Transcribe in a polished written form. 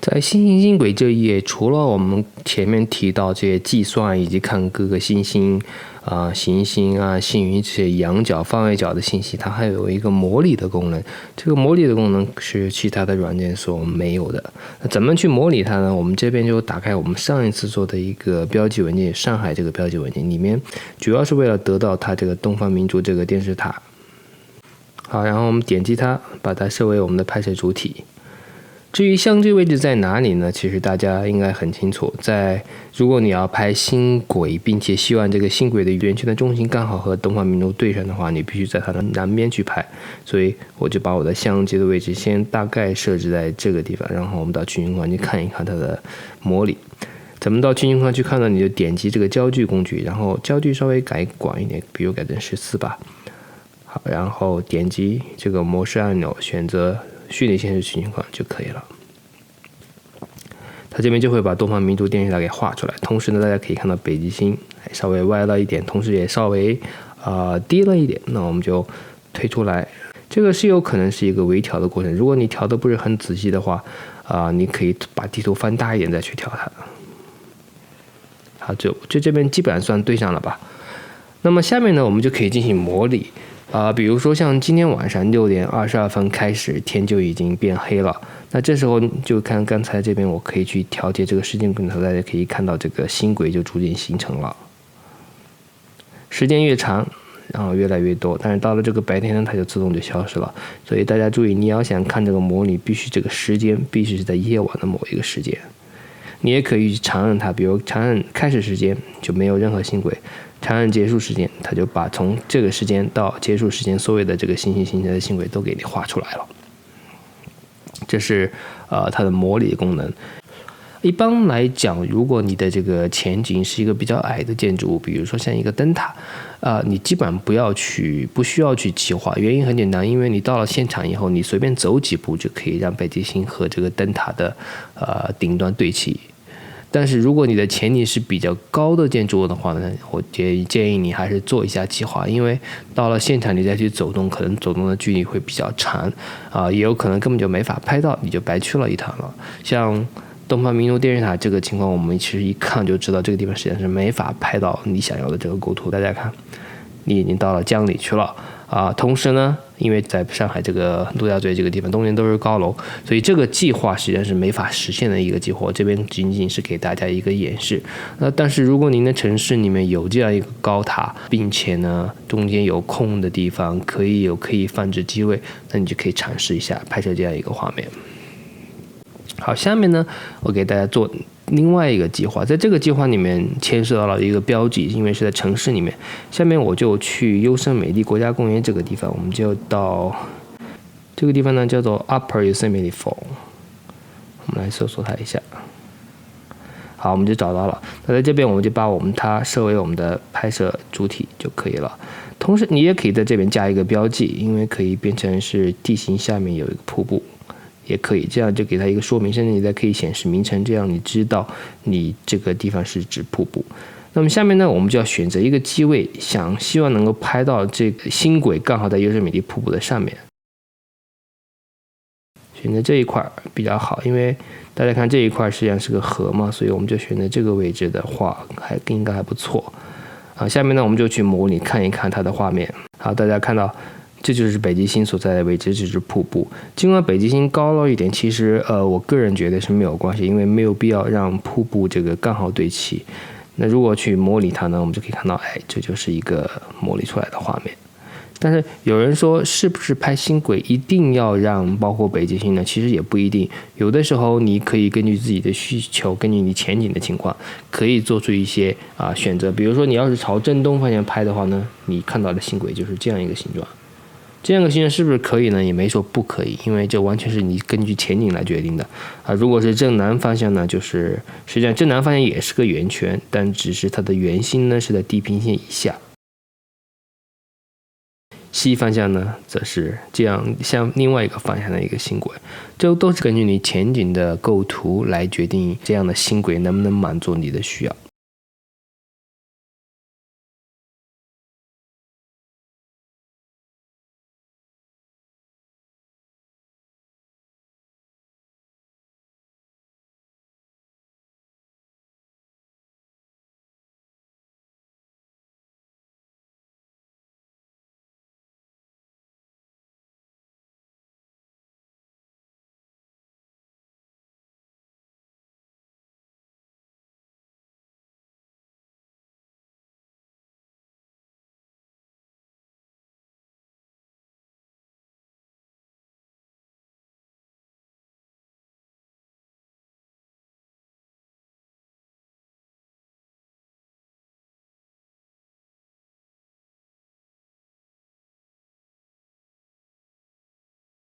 在新行星轨这一页，除了我们前面提到这些计算以及看各个行星行星星云这些仰角、方位角的信息，它还有一个模拟的功能。这个模拟的功能是其他的软件所没有的。那怎么去模拟它呢？我们这边就打开我们上一次做的一个标记文件，上海这个标记文件里面，主要是为了得到它这个东方明珠这个电视塔。好，然后我们点击它，把它设为我们的拍摄主体。至于相机位置在哪里呢？其实大家应该很清楚，如果你要拍星轨，并且希望这个星轨的圆圈的中心刚好和东方明珠对上的话，你必须在它的南边去拍。所以我就把我的相机的位置先大概设置在这个地方，然后我们到群星框去看一看它的模拟。怎么到群星框去看呢？你就点击这个焦距工具，然后焦距稍微改广一点，比如改成14吧。好，然后点击这个模式按钮，选择虚拟现实群星框就可以了。它这边就会把东方明珠电视塔给画出来，同时呢，大家可以看到北极星稍微歪了一点，同时也稍微低了一点。那我们就推出来，这个是有可能是一个微调的过程。如果你调的不是很仔细的话，你可以把地图翻大一点再去调它。好，这边基本上算对上了吧。那么下面呢，我们就可以进行模拟。比如说像今天晚上6点22分开始，天就已经变黑了。那这时候就看刚才这边，我可以去调节这个时间滚头，大家可以看到这个星轨就逐渐形成了。时间越长，然后越来越多，但是到了这个白天呢，它就自动就消失了。所以大家注意，你要想看这个模拟，必须这个时间必须是在夜晚的某一个时间。你也可以长按它，比如长按开始时间就没有任何星轨，长按结束时间，它就把从这个时间到结束时间所有的这个星星形成的星轨都给你画出来了。这是它的模拟功能。一般来讲，如果你的这个前景是一个比较矮的建筑物，比如说像一个灯塔，你基本上不需要去计划。原因很简单，因为你到了现场以后，你随便走几步就可以让北极星和这个灯塔的顶端对齐。但是如果你的前景是比较高的建筑物的话呢，我建议你还是做一下计划，因为到了现场你再去走动，可能走动的距离会比较长，也有可能根本就没法拍到，你就白去了一趟了。像东方明珠电视塔这个情况，我们其实一看就知道这个地方实际上是没法拍到你想要的这个构图。大家看，你已经到了江里去了同时呢，因为在上海这个陆家嘴这个地方东边都是高楼，所以这个计划实际上是没法实现的一个计划。这边仅仅是给大家一个演示。但是如果您的城市里面有这样一个高塔，并且呢中间有空的地方，可以放置机位，那你就可以尝试一下拍摄这样一个画面。好，下面呢我给大家做另外一个计划，在这个计划里面牵涉到了一个标记，因为是在城市里面。下面我就去优胜美地国家公园这个地方，我们就到这个地方呢，叫做 Upper Yosemite Fall。我们来搜索它一下。好，我们就找到了。那在这边我们就把它设为我们的拍摄主体就可以了。同时你也可以在这边加一个标记，因为可以变成是地形下面有一个瀑布。也可以，这样就给它一个说明，甚至你再可以显示名称，这样你知道你这个地方是指瀑布。那么下面呢，我们就要选择一个机位，希望能够拍到这个星轨刚好在优胜美地瀑布的上面。选择这一块比较好，因为大家看这一块实际上是个河嘛，所以我们就选择这个位置的话，应该还不错。下面呢，我们就去模拟看一看它的画面。好，大家看到。这就是北极星所在的位置，这是瀑布。尽管北极星高了一点，其实我个人觉得是没有关系，因为没有必要让瀑布这个刚好对齐。那如果去模拟它呢，我们就可以看到，这就是一个模拟出来的画面。但是有人说，是不是拍星轨一定要让包括北极星呢？其实也不一定，有的时候你可以根据自己的需求，根据你前景的情况，可以做出一些选择。比如说，你要是朝正东方向拍的话呢，你看到的星轨就是这样一个形状。这样的形状是不是可以呢？也没说不可以，因为这完全是你根据前景来决定的如果是正南方向呢，就是实际上正南方向也是个圆圈，但只是它的圆心呢是在地平线以下。西方向呢，则是这样向另外一个方向的一个星轨，这都是根据你前景的构图来决定这样的星轨能不能满足你的需要。